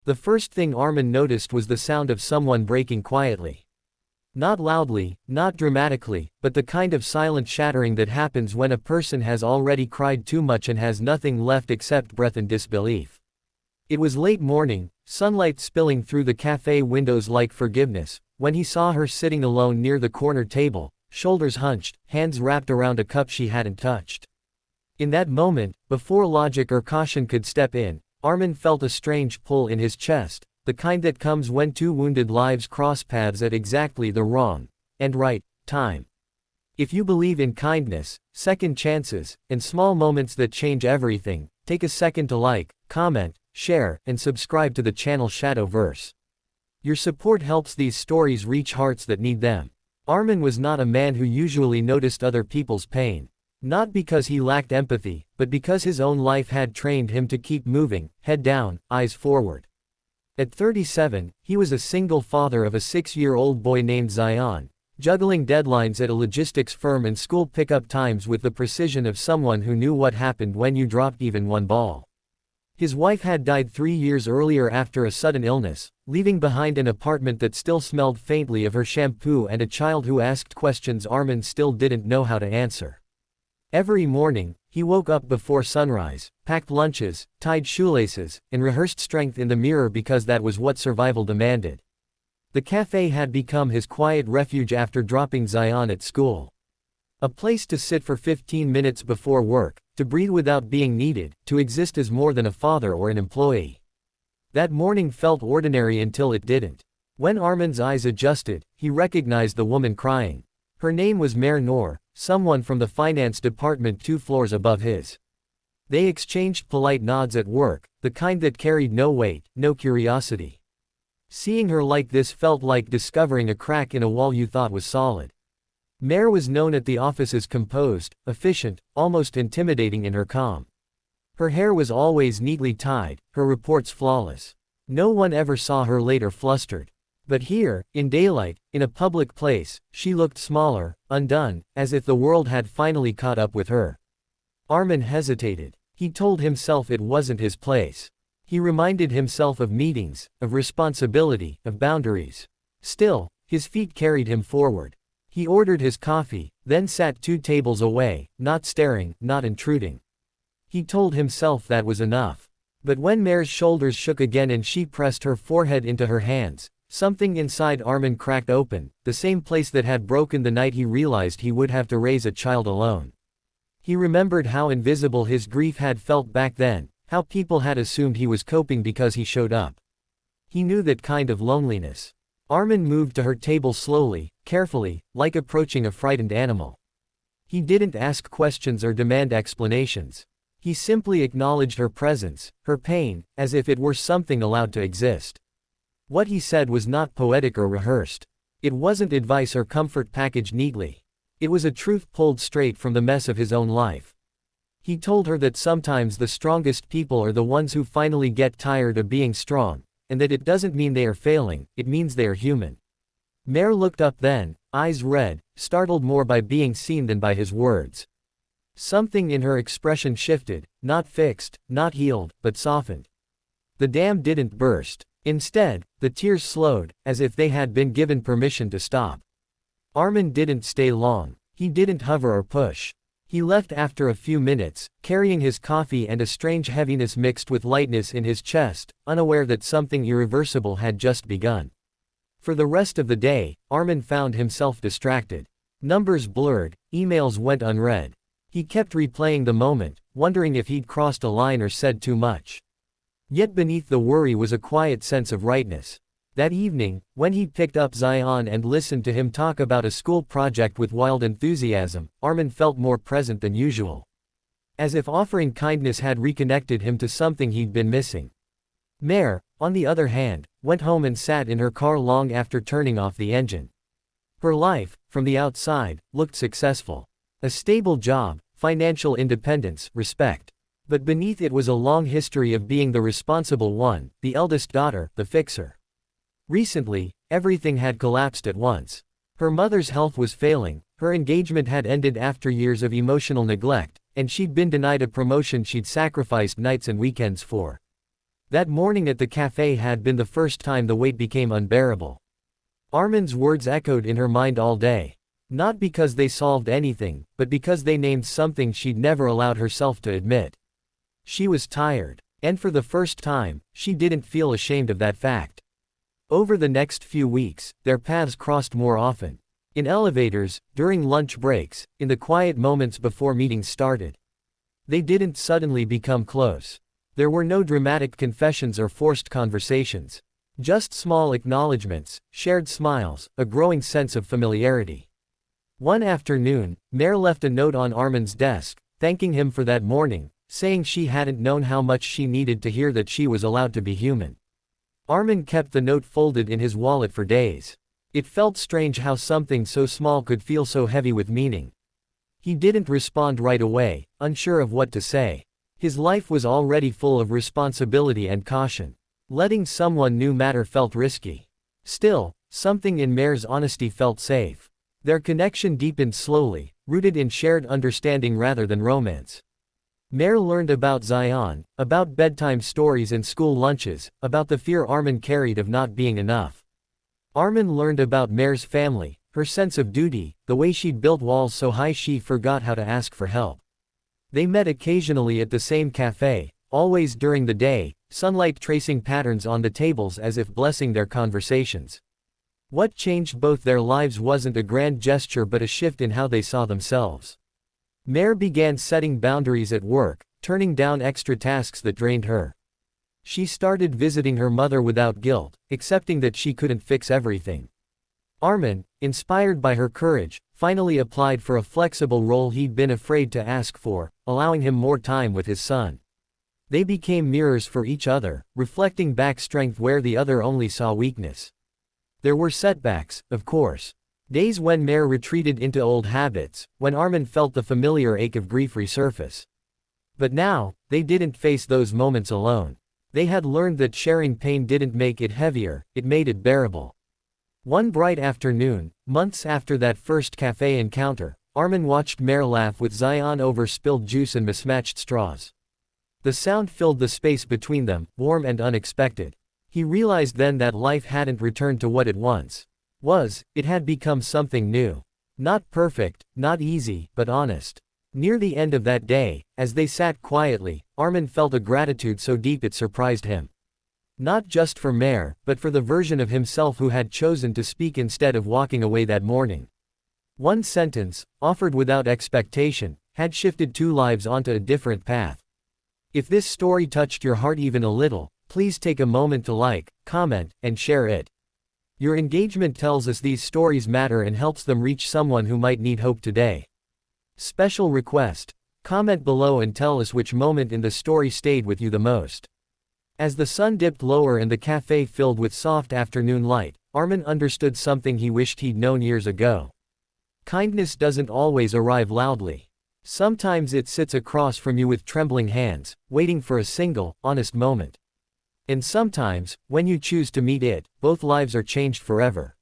The first thing Armin noticed was the sound of someone breaking quietly. Not loudly, not dramatically, but the kind of silent shattering that happens when a person has already cried too much and has nothing left except breath and disbelief. It was late morning, sunlight spilling through the cafe windows like forgiveness, when he saw her sitting alone near the corner table, shoulders hunched, hands wrapped around a cup she hadn't touched. In that moment, before logic or caution could step in, Armin felt a strange pull in his chest, the kind that comes when two wounded lives cross paths at exactly the wrong and right time. If you believe in kindness, second chances, and small moments that change everything, take a second to like, comment, share, and subscribe to the channel Shadowverse. Your support helps these stories reach hearts that need them. Armin was not a man who usually noticed other people's pain. Not because he lacked empathy, but because his own life had trained him to keep moving, head down, eyes forward. At 37, he was a single father of a 6-year-old boy named Zion, juggling deadlines at a logistics firm and school pickup times with the precision of someone who knew what happened when you dropped even one ball. His wife had died 3 years earlier after a sudden illness, leaving behind an apartment that still smelled faintly of her shampoo and a child who asked questions Armin still didn't know how to answer. Every morning, he woke up before sunrise, packed lunches, tied shoelaces, and rehearsed strength in the mirror because that was what survival demanded. The cafe had become his quiet refuge after dropping Zion at school. A place to sit for 15 minutes before work, to breathe without being needed, to exist as more than a father or an employee. That morning felt ordinary until it didn't. When Armin's eyes adjusted, he recognized the woman crying. Her name was Mare Noor, someone from the finance department 2 floors above his. They exchanged polite nods at work, the kind that carried no weight, no curiosity. Seeing her like this felt like discovering a crack in a wall you thought was solid. Mare was known at the office as composed, efficient, almost intimidating in her calm. Her hair was always neatly tied, her reports flawless. No one ever saw her late or flustered. But here, in daylight, in a public place, she looked smaller, undone, as if the world had finally caught up with her. Armin hesitated. He told himself it wasn't his place. He reminded himself of meetings, of responsibility, of boundaries. Still, his feet carried him forward. He ordered his coffee, then sat 2 tables away, not staring, not intruding. He told himself that was enough. But when Mare's shoulders shook again and she pressed her forehead into her hands, something inside Armin cracked open, the same place that had broken the night he realized he would have to raise a child alone. He remembered how invisible his grief had felt back then, how people had assumed he was coping because he showed up. He knew that kind of loneliness. Armin moved to her table slowly, carefully, like approaching a frightened animal. He didn't ask questions or demand explanations. He simply acknowledged her presence, her pain, as if it were something allowed to exist. What he said was not poetic or rehearsed. It wasn't advice or comfort packaged neatly. It was a truth pulled straight from the mess of his own life. He told her that sometimes the strongest people are the ones who finally get tired of being strong, and that it doesn't mean they are failing, it means they are human. Mare looked up then, eyes red, startled more by being seen than by his words. Something in her expression shifted, not fixed, not healed, but softened. The dam didn't burst. Instead, the tears slowed, as if they had been given permission to stop. Armin didn't stay long. He didn't hover or push. He left after a few minutes, carrying his coffee and a strange heaviness mixed with lightness in his chest, unaware that something irreversible had just begun. For the rest of the day, Armin found himself distracted. Numbers blurred, emails went unread. He kept replaying the moment, wondering if he'd crossed a line or said too much. Yet beneath the worry was a quiet sense of rightness. That evening, when he picked up Zion and listened to him talk about a school project with wild enthusiasm, Armin felt more present than usual. As if offering kindness had reconnected him to something he'd been missing. Mare, on the other hand, went home and sat in her car long after turning off the engine. Her life, from the outside, looked successful. A stable job, financial independence, respect. But beneath it was a long history of being the responsible one, the eldest daughter, the fixer. Recently, everything had collapsed at once. Her mother's health was failing, her engagement had ended after years of emotional neglect, and she'd been denied a promotion she'd sacrificed nights and weekends for. That morning at the cafe had been the first time the wait became unbearable. Armin's words echoed in her mind all day. Not because they solved anything, but because they named something she'd never allowed herself to admit. She was tired. And for the first time, she didn't feel ashamed of that fact. Over the next few weeks, their paths crossed more often. In elevators, during lunch breaks, in the quiet moments before meetings started. They didn't suddenly become close. There were no dramatic confessions or forced conversations. Just small acknowledgments, shared smiles, a growing sense of familiarity. One afternoon, Mare left a note on Armin's desk, thanking him for that morning, saying she hadn't known how much she needed to hear that she was allowed to be human. Armin kept the note folded in his wallet for days. It felt strange how something so small could feel so heavy with meaning. He didn't respond right away, unsure of what to say. His life was already full of responsibility and caution. Letting someone new matter felt risky. Still, something in Mare's honesty felt safe. Their connection deepened slowly, rooted in shared understanding rather than romance. Mare learned about Zion, about bedtime stories and school lunches, about the fear Armin carried of not being enough. Armin learned about Mare's family, her sense of duty, the way she'd built walls so high she forgot how to ask for help. They met occasionally at the same cafe, always during the day, sunlight tracing patterns on the tables as if blessing their conversations. What changed both their lives wasn't a grand gesture but a shift in how they saw themselves. Mare began setting boundaries at work, turning down extra tasks that drained her. She started visiting her mother without guilt, accepting that she couldn't fix everything. Armin, inspired by her courage, finally applied for a flexible role he'd been afraid to ask for, allowing him more time with his son. They became mirrors for each other, reflecting back strength where the other only saw weakness. There were setbacks, of course. Days when Mare retreated into old habits, when Armin felt the familiar ache of grief resurface. But now, they didn't face those moments alone. They had learned that sharing pain didn't make it heavier, it made it bearable. One bright afternoon, months after that first cafe encounter, Armin watched Mare laugh with Zion over spilled juice and mismatched straws. The sound filled the space between them, warm and unexpected. He realized then that life hadn't returned to what it once was, it had become something new. Not perfect, not easy, but honest. Near the end of that day, as they sat quietly, Armin felt a gratitude so deep it surprised him. Not just for Mare, but for the version of himself who had chosen to speak instead of walking away that morning. One sentence, offered without expectation, had shifted two lives onto a different path. If this story touched your heart even a little, please take a moment to like, comment, and share it. Your engagement tells us these stories matter and helps them reach someone who might need hope today. Special request: comment below and tell us which moment in the story stayed with you the most. As the sun dipped lower and the cafe filled with soft afternoon light, Armin understood something he wished he'd known years ago. Kindness doesn't always arrive loudly. Sometimes it sits across from you with trembling hands, waiting for a single, honest moment. And sometimes, when you choose to meet it, both lives are changed forever.